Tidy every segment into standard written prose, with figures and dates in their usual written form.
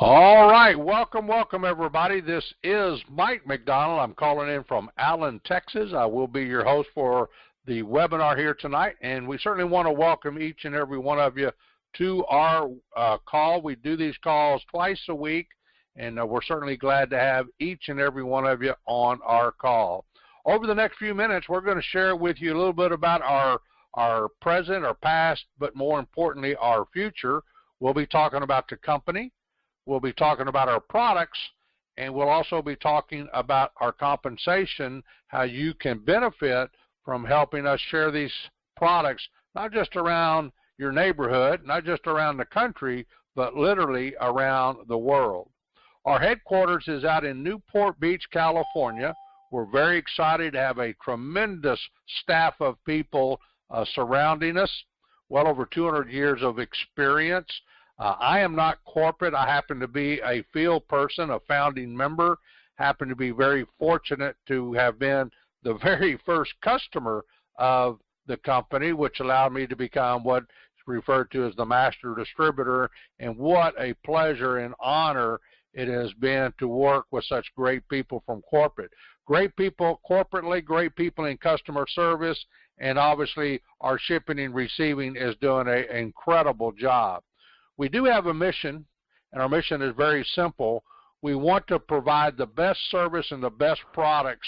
All right, welcome everybody. This is Mike McDonald. I'm calling in from Allen, Texas. I will be your host for the webinar here tonight, and we certainly want to welcome each and every one of you to our call. We do these calls twice a week, and we're certainly glad to have each and every one of you on our call. Over the next few minutes, we're going to share with you a little bit about our present, our past, but more importantly, our future. We'll be talking about the company. We'll be talking about our products, and we'll also be talking about our compensation, how you can benefit from helping us share these products, not just around your neighborhood, not just around the country, but literally around the world. Our headquarters is out in Newport Beach, California. We're very excited to have a tremendous staff of people surrounding us, well over 200 years of experience. I am not corporate. I happen to be a field person, a founding member, happen to be very fortunate to have been the very first customer of the company, which allowed me to become what's referred to as the master distributor, and what a pleasure and honor it has been to work with such great people from corporate. Great people corporately, great people in customer service, and obviously our shipping and receiving is doing an incredible job. We do have a mission, and our mission is very simple. We want to provide the best service and the best products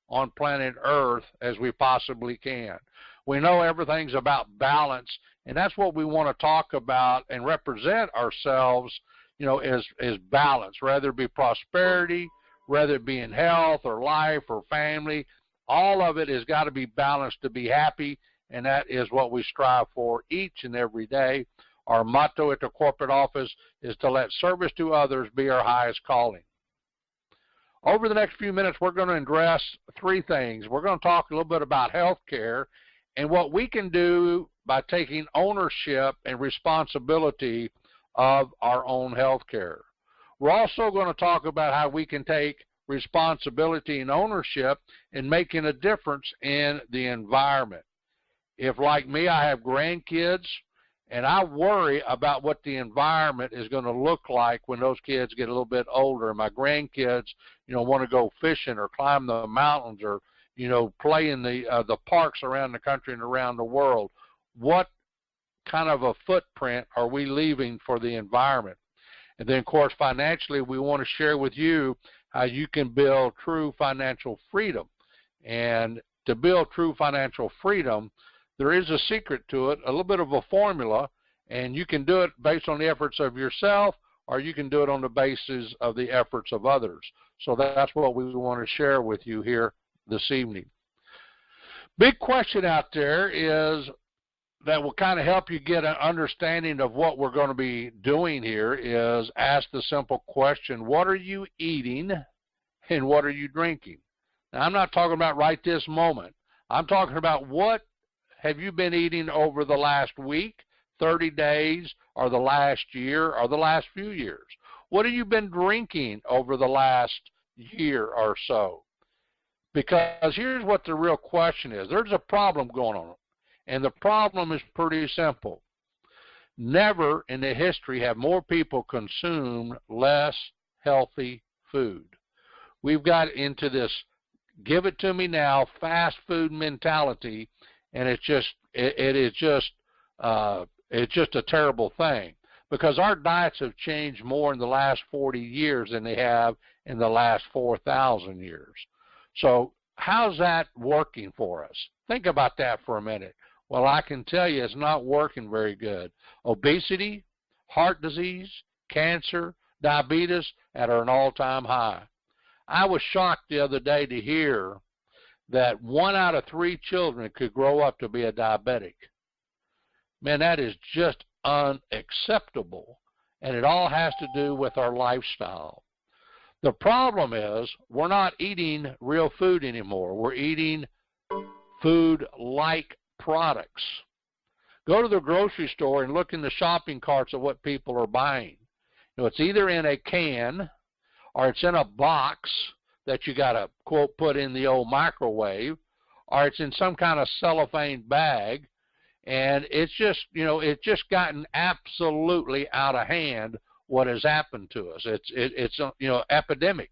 on planet Earth as we possibly can. We know everything's about balance, and that's what we want to talk about and represent ourselves, as balance, whether it be prosperity, whether it be in health or life or family. All of it has got to be balanced to be happy, and that is what we strive for each and every day. Our motto at the corporate office is to let service to others be our highest calling. Over the next few minutes, we're going to address three things. We're going to talk a little bit about health care and what we can do by taking ownership and responsibility of our own health care. We're also going to talk about how we can take responsibility and ownership in making a difference in the environment. If, like me, I have grandkids, and I worry about what the environment is going to look like when those kids get a little bit older. And my grandkids, want to go fishing or climb the mountains or, play in the parks around the country and around the world. What kind of a footprint are we leaving for the environment? And then, of course, financially, we want to share with you how you can build true financial freedom. And to build true financial freedom, there is a secret to it, a little bit of a formula, and you can do it based on the efforts of yourself, or you can do it on the basis of the efforts of others. So that's what we want to share with you here this evening. Big question out there is that will kind of help you get an understanding of what we're going to be doing here is ask the simple question, what are you eating and what are you drinking? Now, I'm not talking about right this moment. I'm talking about what have you been eating over the last week, 30 days, or the last year, or the last few years? What have you been drinking over the last year or so? Because here's what the real question is. There's a problem going on, and the problem is pretty simple. Never in the history have more people consumed less healthy food. We've got into this give it to me now fast food mentality, and it's just a terrible thing because our diets have changed more in the last 40 years than they have in the last 4,000 years. So how's that working for us? Think about that for a minute. Well, I can tell you it's not working very good. Obesity, heart disease, cancer, diabetes at an all-time high. I was shocked the other day to hear that 1 out of 3 children could grow up to be a diabetic. Man, that is just unacceptable, and it all has to do with our lifestyle. The problem is we're not eating real food anymore. We're eating food-like products. Go to the grocery store and look in the shopping carts of what people are buying. It's either in a can or it's in a box that you got to, quote, put in the old microwave, or it's in some kind of cellophane bag, and it's just, it's just gotten absolutely out of hand what has happened to us. It's you know, epidemic.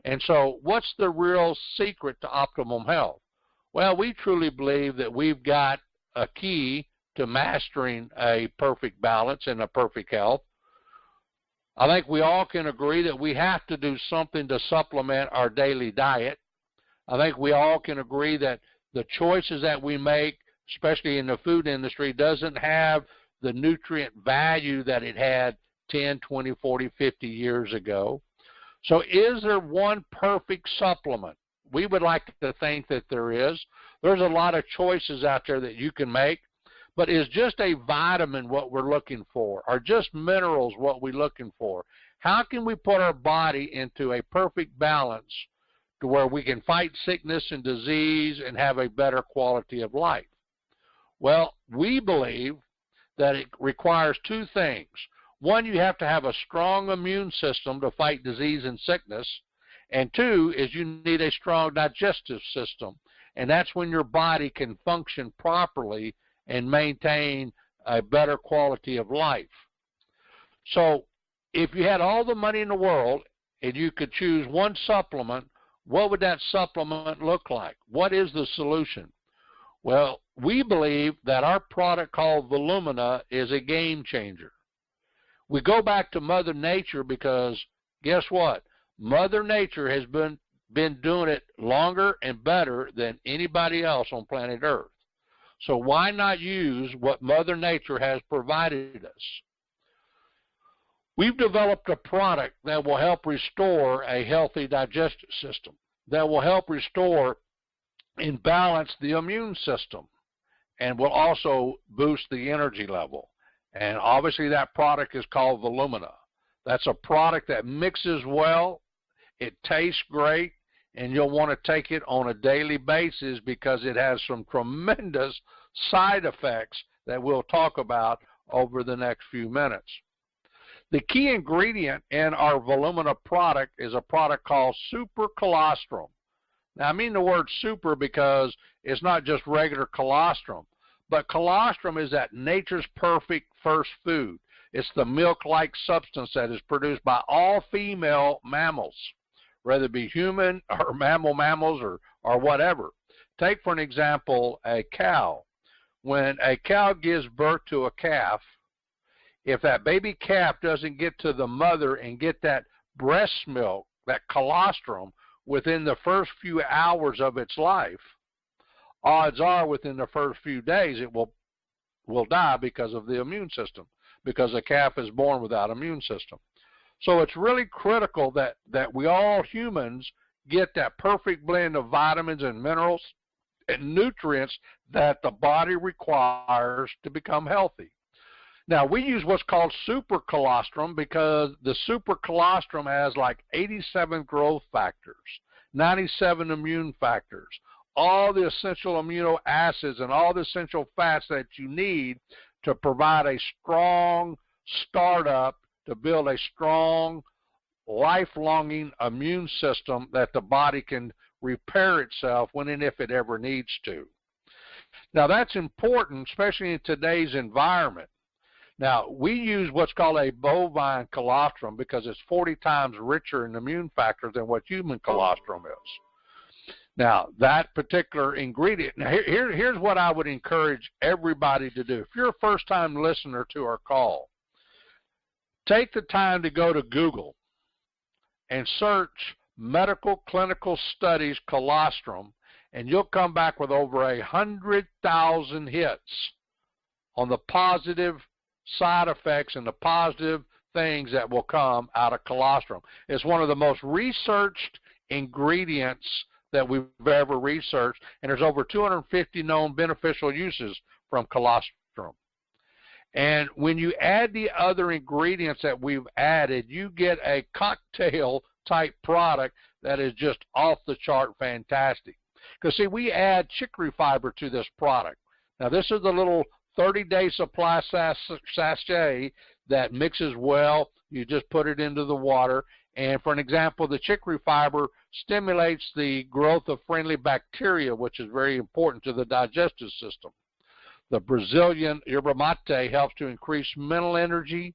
And so what's the real secret to optimum health? Well, we truly believe that we've got a key to mastering a perfect balance and a perfect health. I think we all can agree that we have to do something to supplement our daily diet. I think we all can agree that the choices that we make, especially in the food industry, doesn't have the nutrient value that it had 10, 20, 40, 50 years ago. So is there one perfect supplement? We would like to think that there is. There's a lot of choices out there that you can make, but is just a vitamin what we're looking for? Are just minerals what we're looking for? How can we put our body into a perfect balance to where we can fight sickness and disease and have a better quality of life? Well, we believe that it requires two things. One, you have to have a strong immune system to fight disease and sickness. And two is you need a strong digestive system. And that's when your body can function properly and maintain a better quality of life. So if you had all the money in the world and you could choose one supplement, what would that supplement look like? What is the solution? Well, we believe that our product called Volumina is a game changer. We go back to Mother Nature because guess what? Mother Nature has been doing it longer and better than anybody else on planet Earth. So why not use what Mother Nature has provided us? We've developed a product that will help restore a healthy digestive system, that will help restore and balance the immune system, and will also boost the energy level. And obviously that product is called Volumina. That's a product that mixes well, it tastes great, and you'll want to take it on a daily basis because it has some tremendous side effects that we'll talk about over the next few minutes. The key ingredient in our Volumina product is a product called super colostrum. Now, I mean the word super because it's not just regular colostrum, but colostrum is that nature's perfect first food. It's the milk-like substance that is produced by all female mammals, whether it be human or mammals or whatever. Take, for an example, a cow. When a cow gives birth to a calf, if that baby calf doesn't get to the mother and get that breast milk, that colostrum, within the first few hours of its life, odds are within the first few days it will die because of the immune system, because a calf is born without immune system. So it's really critical that we all humans get that perfect blend of vitamins and minerals and nutrients that the body requires to become healthy. Now, we use what's called super colostrum because the super colostrum has like 87 growth factors, 97 immune factors, all the essential amino acids and all the essential fats that you need to provide a strong startup, to build a strong, lifelonging immune system that the body can repair itself when and if it ever needs to. Now, that's important, especially in today's environment. Now, we use what's called a bovine colostrum because it's 40 times richer in immune factors than what human colostrum is. Now, that particular ingredient, now here's what I would encourage everybody to do. If you're a first-time listener to our call, take the time to go to Google and search medical clinical studies colostrum, and you'll come back with over 100,000 hits on the positive side effects and the positive things that will come out of colostrum. It's one of the most researched ingredients that we've ever researched, and there's over 250 known beneficial uses from colostrum. And when you add the other ingredients that we've added, you get a cocktail type product that is just off the chart fantastic. Because see, we add chicory fiber to this product. Now, this is the little 30-day supply sachet that mixes well. You just put it into the water. And for an example, the chicory fiber stimulates the growth of friendly bacteria, which is very important to the digestive system. The Brazilian yerba mate helps to increase mental energy,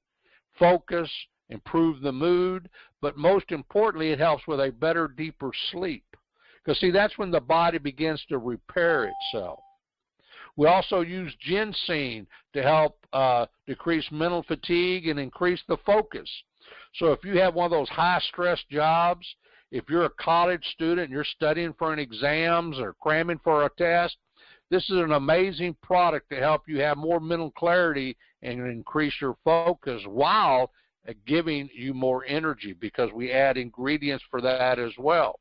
focus, improve the mood, but most importantly, it helps with a better, deeper sleep. Because, see, that's when the body begins to repair itself. We also use ginseng to help decrease mental fatigue and increase the focus. So if you have one of those high-stress jobs, if you're a college student and you're studying for an exams or cramming for a test, this is an amazing product to help you have more mental clarity and increase your focus while giving you more energy, because we add ingredients for that as well.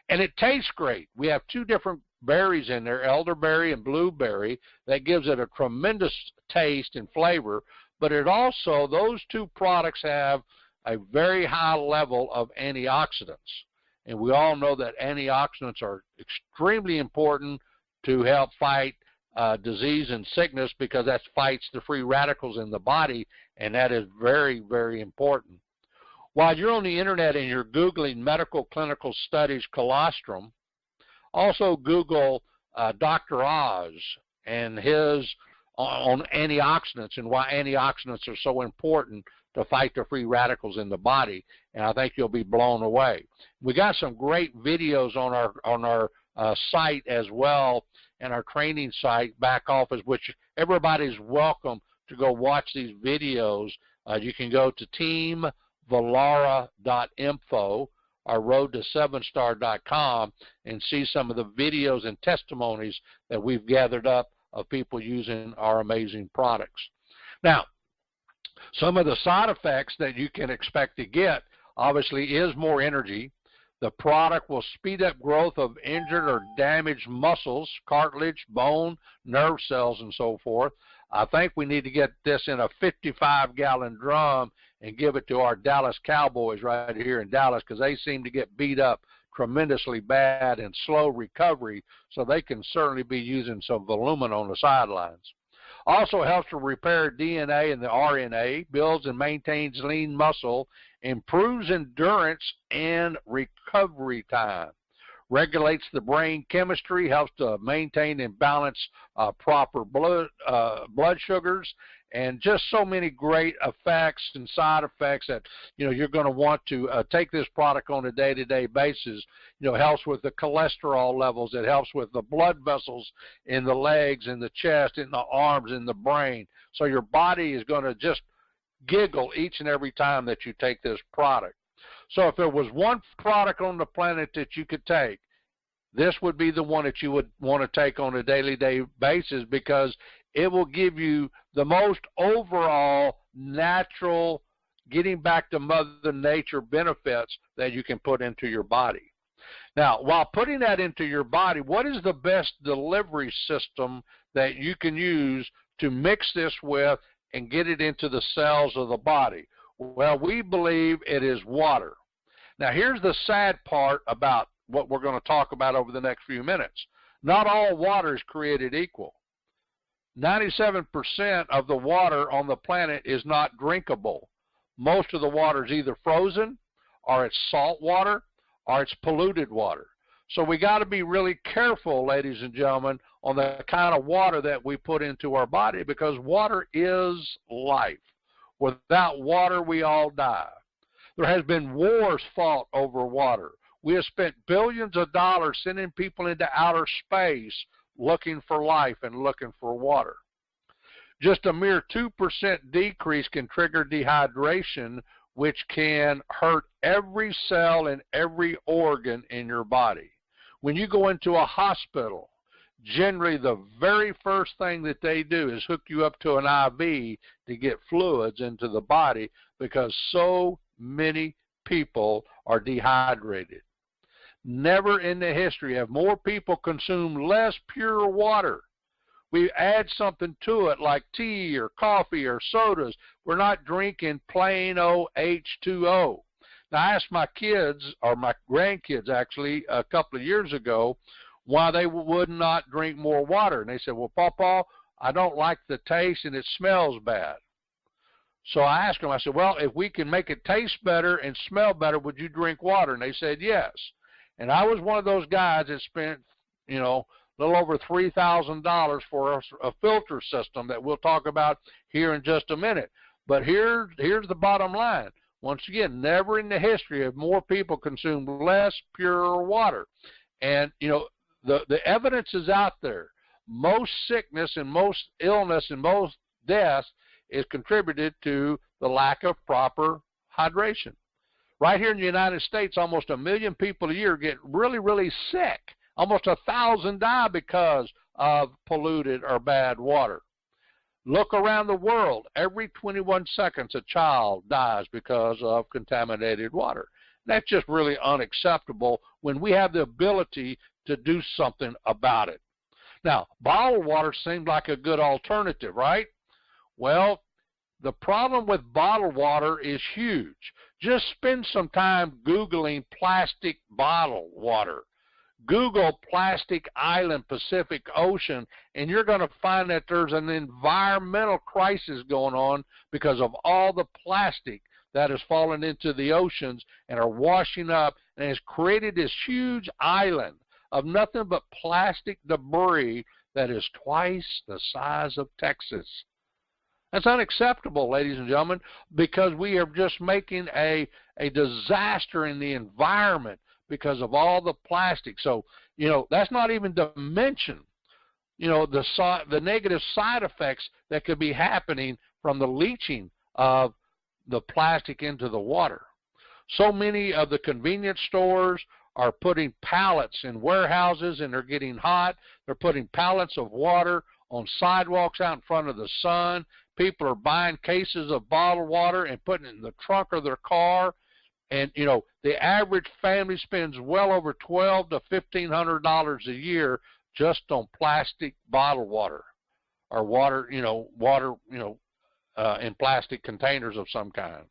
And it tastes great. We have two different berries in there, elderberry and blueberry. That gives it a tremendous taste and flavor, but it also, those two products have a very high level of antioxidants. And we all know that antioxidants are extremely important to help fight disease and sickness, because that fights the free radicals in the body, and that is very, very important. While you're on the internet and you're Googling medical clinical studies colostrum, also Google Dr. Oz and his on antioxidants and why antioxidants are so important to fight the free radicals in the body, and I think you'll be blown away. We got some great videos on our site as well, and our training site, back office, which everybody's welcome to go watch these videos. You can go to teamvelara.info or road-to-7star.com and see some of the videos and testimonies that we've gathered up of people using our amazing products. Now, some of the side effects that you can expect to get, obviously, is more energy. The product will speed up growth of injured or damaged muscles, cartilage, bone, nerve cells, and so forth. I think we need to get this in a 55-gallon drum and give it to our Dallas Cowboys right here in Dallas, because they seem to get beat up tremendously bad and slow recovery, so they can certainly be using some volumen on the sidelines. Also helps to repair DNA and the RNA, builds and maintains lean muscle, improves endurance and recovery time, regulates the brain chemistry, helps to maintain and balance proper blood sugars, and just so many great effects and side effects that you're going to want to take this product on a day-to-day basis. Helps with the cholesterol levels. It helps with the blood vessels in the legs, in the chest, in the arms, in the brain. So your body is going to just giggle each and every time that you take this product. So if there was one product on the planet that you could take, this would be the one that you would want to take on a daily basis, because it will give you the most overall natural, getting back to Mother Nature benefits that you can put into your body. Now, while putting that into your body, what is the best delivery system that you can use to mix this with and get it into the cells of the body? Well, we believe it is water. Now, here's the sad part about what we're going to talk about over the next few minutes. Not all water is created equal. 97% of the water on the planet is not drinkable. Most of the water is either frozen, or it's salt water, or it's polluted water. So we got to be really careful, ladies and gentlemen, on the kind of water that we put into our body, because water is life. Without water, we all die. There has been wars fought over water. We have spent billions of dollars sending people into outer space looking for life and looking for water. Just a mere 2% decrease can trigger dehydration, which can hurt every cell and every organ in your body. When you go into a hospital, generally the very first thing that they do is hook you up to an IV to get fluids into the body, because so many people are dehydrated. Never in the history have more people consumed less pure water. We add something to it like tea or coffee or sodas. We're not drinking plain old H2O. Now, I asked my kids, or my grandkids actually, a couple of years ago, why they would not drink more water. And they said, well, Pawpaw, I don't like the taste and it smells bad. So I asked them, I said, well, if we can make it taste better and smell better, would you drink water? And they said, yes. And I was one of those guys that spent, a little over $3,000 for a filter system that we'll talk about here in just a minute. But here's the bottom line. Once again, never in the history have more people consumed less pure water. And, you know, the evidence is out there. Most sickness and most illness and most deaths is contributed to the lack of proper hydration. Right here in the United States, almost 1 million people a year get really, really sick. Almost 1,000 die because of polluted or bad water. Look around the world. Every 21 seconds, a child dies because of contaminated water. That's just really unacceptable when we have the ability to do something about it. Now, bottled water seemed like a good alternative, right? Well, the problem with bottled water is huge. Just spend some time Googling plastic bottled water. Google Plastic Island Pacific Ocean, and you're going to find that there's an environmental crisis going on because of all the plastic that has fallen into the oceans and are washing up, and has created this huge island of nothing but plastic debris that is twice the size of Texas. That's unacceptable, ladies and gentlemen, because we are just making a disaster in the environment because of all the plastic. So, you know, that's not even to mention, you know, the negative side effects that could be happening from the leaching of the plastic into the water. So many of the convenience stores are putting pallets in warehouses, and they're getting hot. They're putting pallets of water on sidewalks out in front of the sun. People are buying cases of bottled water and putting it in the trunk of their car. And, you know, the average family spends well over $1,200 to $1,500 a year just on plastic bottled water, or water in plastic containers of some kind.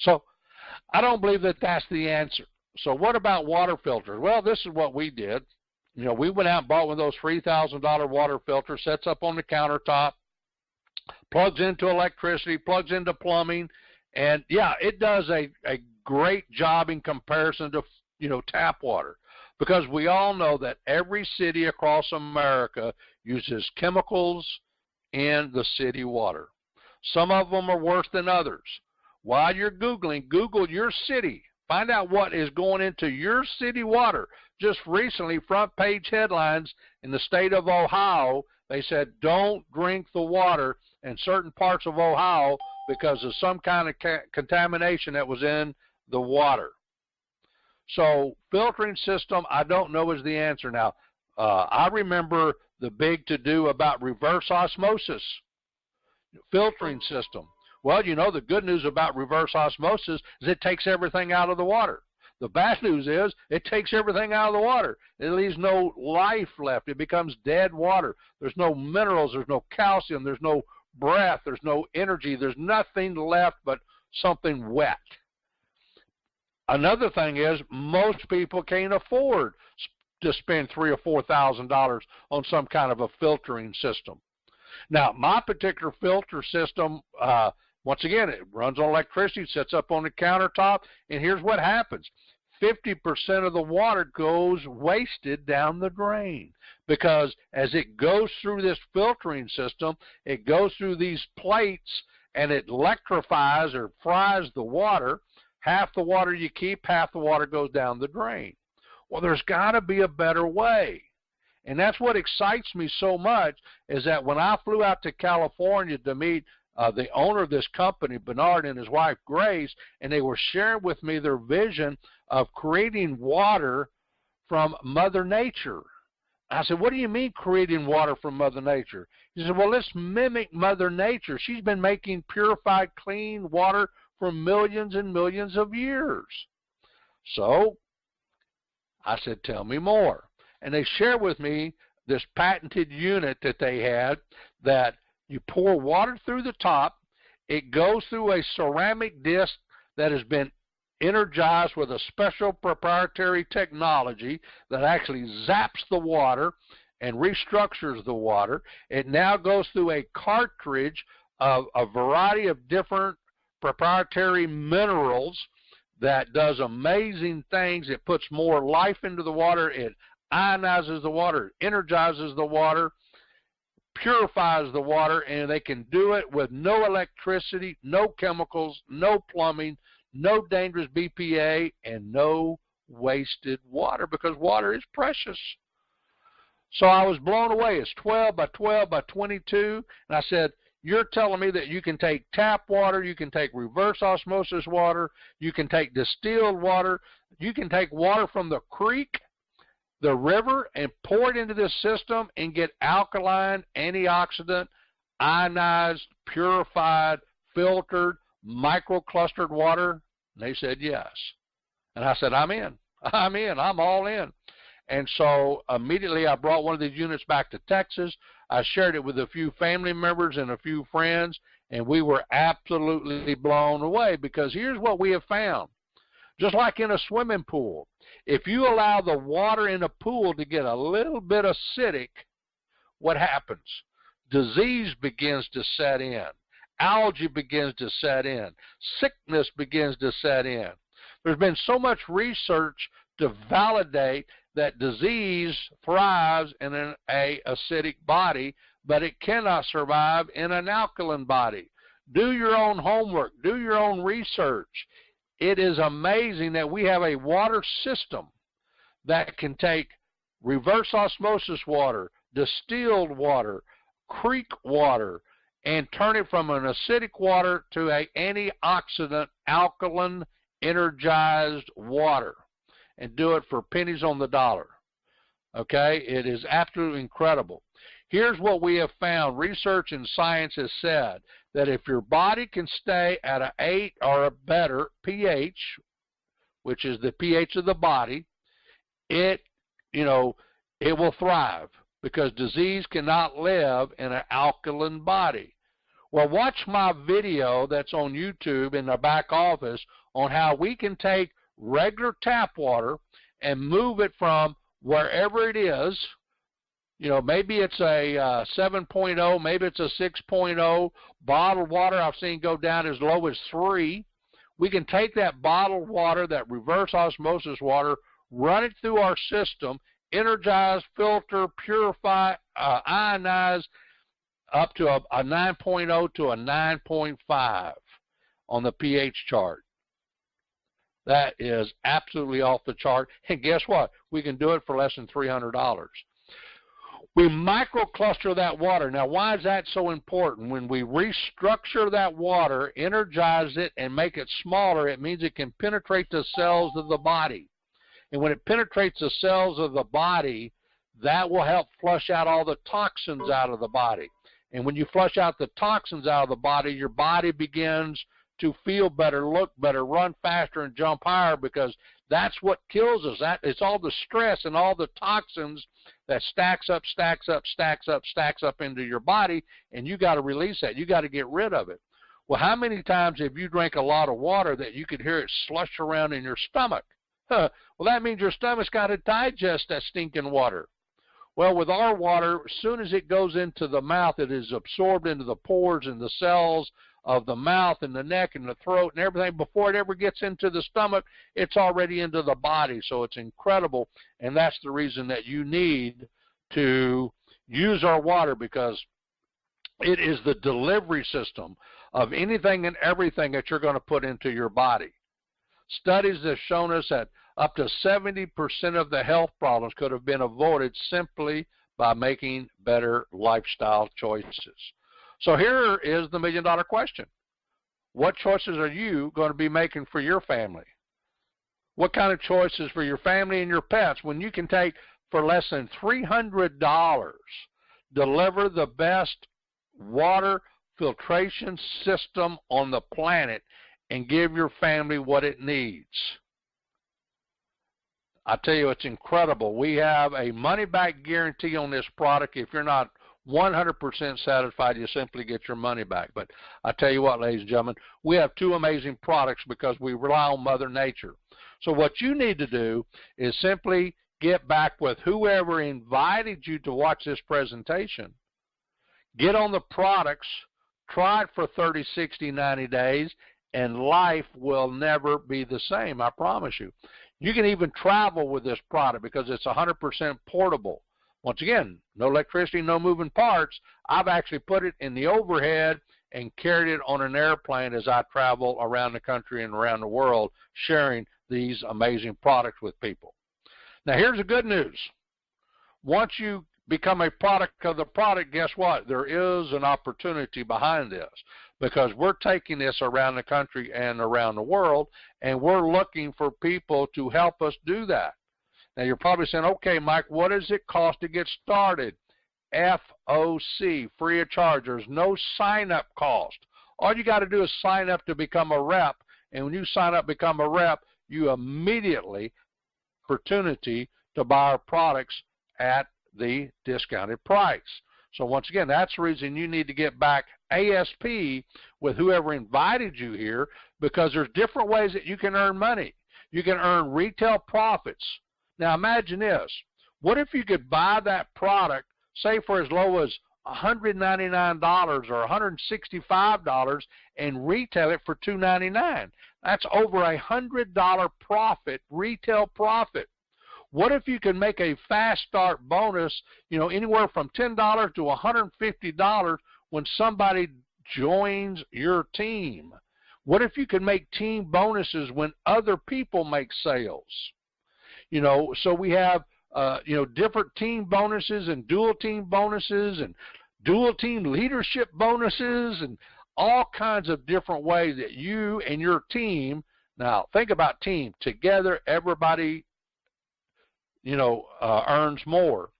So I don't believe that that's the answer. So what about water filters? Well, this is what we did. You know, we went out and bought one of those $3,000 water filters, sets up on the countertop, plugs into electricity, plugs into plumbing, and yeah, it does a great job in comparison to, you know, tap water, because we all know that every city across America uses chemicals in the city water. Some of them are worse than others. While you're Googling, Google your city. Find out what is going into your city water. Just recently, front page headlines in the state of Ohio, they said don't drink the water in certain parts of Ohio because of some kind of contamination that was in the water. So filtering system, I don't know, is the answer. Now, I remember the big to-do about reverse osmosis filtering system. Well, you know, the good news about reverse osmosis is it takes everything out of the water. The bad news is it takes everything out of the water. It leaves no life left. It becomes dead water. There's no minerals. There's no calcium. There's no breath. There's no energy. There's nothing left but something wet. Another thing is most people can't afford to spend $3,000 or $4,000 on some kind of a filtering system. Now, my particular filter system, once again, it runs on electricity, sits up on the countertop, and here's what happens. 50% of the water goes wasted down the drain, because as it goes through this filtering system, it goes through these plates and it electrifies or fries the water. Half the water you keep, half the water goes down the drain. Well, there's got to be a better way. And that's what excites me so much, is that when I flew out to California to meet the owner of this company, Bernard, and his wife, Grace, and they were sharing with me their vision of creating water from Mother Nature. I said, what do you mean creating water from Mother Nature? He said, well, let's mimic Mother Nature. She's been making purified, clean water for millions and millions of years. So I said, tell me more. And they shared with me this patented unit that they had, that you pour water through the top. It goes through a ceramic disc that has been energized with a special proprietary technology that actually zaps the water and restructures the water. It now goes through a cartridge of a variety of different proprietary minerals that does amazing things. It puts more life into the water. It ionizes the water, energizes the water, purifies the water, and they can do it with no electricity, no chemicals, no plumbing, no dangerous BPA, and no wasted water, because water is precious. So I was blown away. It's 12 by 12 by 22, and I said, you're telling me that you can take tap water, you can take reverse osmosis water, you can take distilled water, you can take water from the creek, the river, and pour it into this system and get alkaline, antioxidant, ionized, purified, filtered, microclustered water? And they said yes. And I said, I'm in. I'm all in. And so immediately I brought one of these units back to Texas. I shared it with a few family members and a few friends, and we were absolutely blown away, because here's what we have found. Just like in a swimming pool, if you allow the water in a pool to get a little bit acidic, what happens? Disease begins to set in. Algae begins to set in. Sickness begins to set in. There's been so much research to validate that disease thrives in an acidic body, but it cannot survive in an alkaline body. Do your own homework. Do your own research. It is amazing that we have a water system that can take reverse osmosis water, distilled water, creek water, and turn it from an acidic water to an antioxidant, alkaline, energized water, and do it for pennies on the dollar. Okay? It is absolutely incredible. Here's what we have found. Research and science has said that if your body can stay at an 8 or a better pH, which is the pH of the body, it will thrive, because disease cannot live in an alkaline body. Well, watch my video that's on YouTube in the back office on how we can take regular tap water and move it from wherever it is. Maybe it's a 7.0, maybe it's a 6.0. Bottled water I've seen go down as low as 3. We can take that bottled water, that reverse osmosis water, run it through our system, energize, filter, purify, ionize, up to a 9.0 to a 9.5 on the pH chart. That is absolutely off the chart. And guess what? We can do it for less than $300. We microcluster that water. Now, why is that so important? When we restructure that water, energize it, and make it smaller, it means it can penetrate the cells of the body. And when it penetrates the cells of the body, that will help flush out all the toxins out of the body. And when you flush out the toxins out of the body, your body begins to feel better, look better, run faster, and jump higher, because that's what kills us. It's all the stress and all the toxins that stacks up into your body, and you got to release that. You got to get rid of it. Well, how many times have you drank a lot of water that you could hear it slush around in your stomach? Well, that means your stomach's got to digest that stinking water. Well, with our water, as soon as it goes into the mouth, it is absorbed into the pores and the cells of the mouth and the neck and the throat and everything. Before it ever gets into the stomach, it's already into the body. So it's incredible, and that's the reason that you need to use our water, because it is the delivery system of anything and everything that you're going to put into your body. Studies have shown us that up to 70% of the health problems could have been avoided simply by making better lifestyle choices. So here is the million-dollar question. What choices are you going to be making for your family? What kind of choices for your family and your pets when you can take, for less than $300, deliver the best water filtration system on the planet and give your family what it needs? I tell you, it's incredible. We have a money-back guarantee on this product. If you're not 100% satisfied, you simply get your money back. But I tell you what, ladies and gentlemen, we have two amazing products because we rely on Mother Nature. So what you need to do is simply get back with whoever invited you to watch this presentation. Get on the products, try it for 30, 60, 90 days, and life will never be the same, I promise you. You can even travel with this product because it's 100% portable. Once again, no electricity, no moving parts. I've actually put it in the overhead and carried it on an airplane as I travel around the country and around the world sharing these amazing products with people. Now, here's the good news. Once you become a product of the product, guess what? There is an opportunity behind this, because we're taking this around the country and around the world, and we're looking for people to help us do that. Now, you're probably saying, okay, Mike, what does it cost to get started? FOC, free of charge. There's no sign-up cost. All you got to do is sign up to become a rep, and when you sign up to become a rep, you immediately have opportunity to buy our products at the discounted price. So once again, that's the reason you need to get back ASP with whoever invited you here, because there's different ways that you can earn money. You can earn retail profits. Now imagine this. What if you could buy that product, say for as low as $199 or $165, and retail it for $299? That's over $100 profit, retail profit. What if you can make a fast start bonus, anywhere from $10 to $150 when somebody joins your team? What if you can make team bonuses when other people make sales? So we have, different team bonuses and dual team bonuses and dual team leadership bonuses and all kinds of different ways that you and your team, now think about team, together everybody, earns more.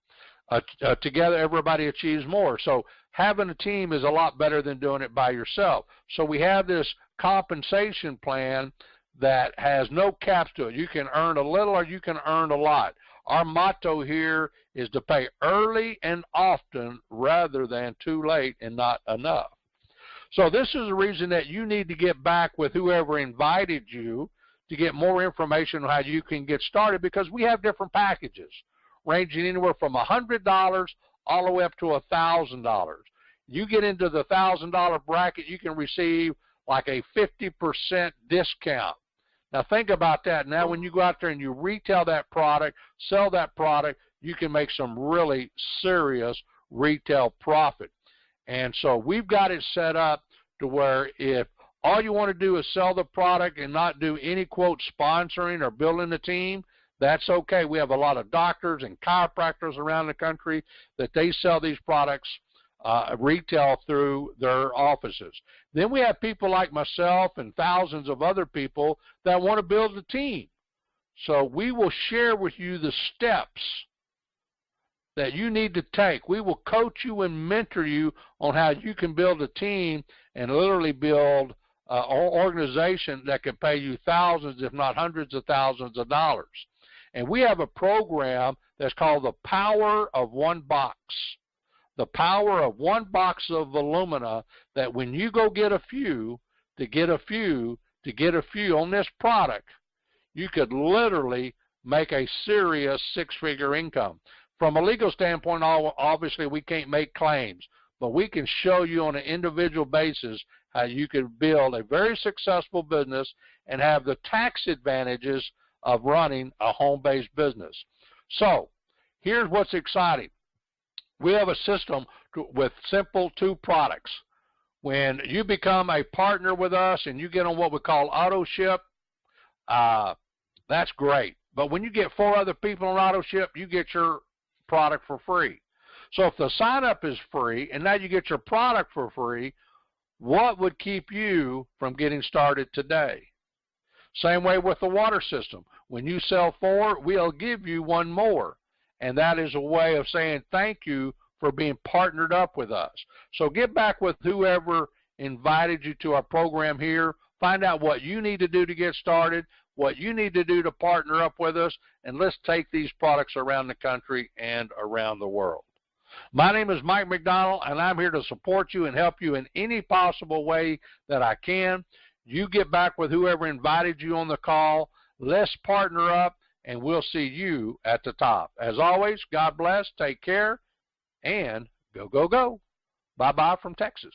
Together everybody achieves more. So having a team is a lot better than doing it by yourself. So we have this compensation plan that has no caps to it. You can earn a little or you can earn a lot. Our motto here is to pay early and often rather than too late and not enough. So this is the reason that you need to get back with whoever invited you to get more information on how you can get started, because we have different packages ranging anywhere from $100 all the way up to $1,000. You get into the $1,000 bracket, you can receive like a 50% discount. Now think about that. Now when you go out there and you retail that product, sell that product, you can make some really serious retail profit. And so we've got it set up to where if all you want to do is sell the product and not do any, quote, sponsoring or building a team, that's okay. We have a lot of doctors and chiropractors around the country that they sell these products retail through their offices. Then we have people like myself and thousands of other people that want to build a team. So we will share with you the steps that you need to take. We will coach you and mentor you on how you can build a team and literally build an organization that can pay you thousands, if not hundreds of thousands of dollars. And we have a program that's called the Power of One Box. The power of one box of Volumina, that when you go get a few, to get a few, to get a few on this product, you could literally make a serious six-figure income. From a legal standpoint, obviously we can't make claims, but we can show you on an individual basis how you could build a very successful business and have the tax advantages of running a home-based business. So here's what's exciting. We have a system with simple 2 products. When you become a partner with us and you get on what we call auto ship, that's great. But when you get 4 other people on auto ship, you get your product for free. So if the sign up is free and now you get your product for free, what would keep you from getting started today? Same way with the water system. When you sell 4, we'll give you 1 more. And that is a way of saying thank you for being partnered up with us. So get back with whoever invited you to our program here. Find out what you need to do to get started, what you need to do to partner up with us, and let's take these products around the country and around the world. My name is Mike McDonald, and I'm here to support you and help you in any possible way that I can. You get back with whoever invited you on the call. Let's partner up, and we'll see you at the top. As always, God bless, take care, and go, go, go. Bye-bye from Texas.